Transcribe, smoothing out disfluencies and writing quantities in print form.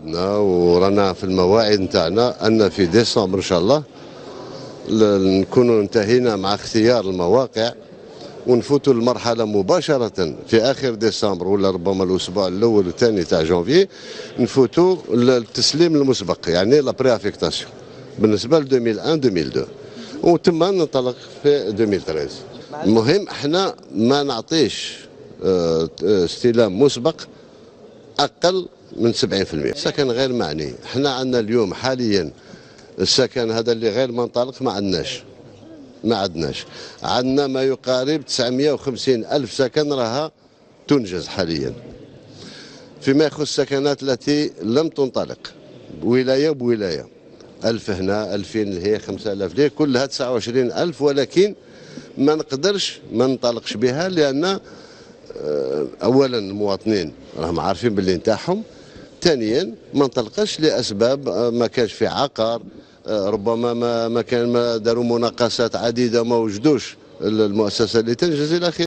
وعدنا ورانا في المواعيد نتاعنا ان في ديسمبر ان شاء الله نكونوا انتهينا مع اختيار المواقع ونفوتوا المرحله مباشره في اخر ديسمبر ولا ربما الاسبوع الاول والثاني تاع جونفي نفوتوا التسليم المسبق يعني لا بري افيكتاسيون بالنسبه ل 2001 2002 وتم ننطلق في 2013. المهم احنا ما نعطيش استلام مسبق اقل من 70%. السكن غير معني، احنا عندنا اليوم حاليا السكن هذا اللي غير منطلق ما عندناش عندنا ما يقارب 950 ألف سكن راها تنجز حاليا. فيما يخص السكنات التي لم تنطلق ولاية بولاية 1000 هنا 2000 لهي 5000 لهي كلها 29 ألف، ولكن ما نقدرش ما ننطلقش بها لأن أولا المواطنين راهم عارفين باللي نتاعهم، ثانيا ما نطلقش لأسباب ما كانش في عقار، ربما ما داروا مناقصات عديده ما وجدوش المؤسسه اللي تنجز الى اخره.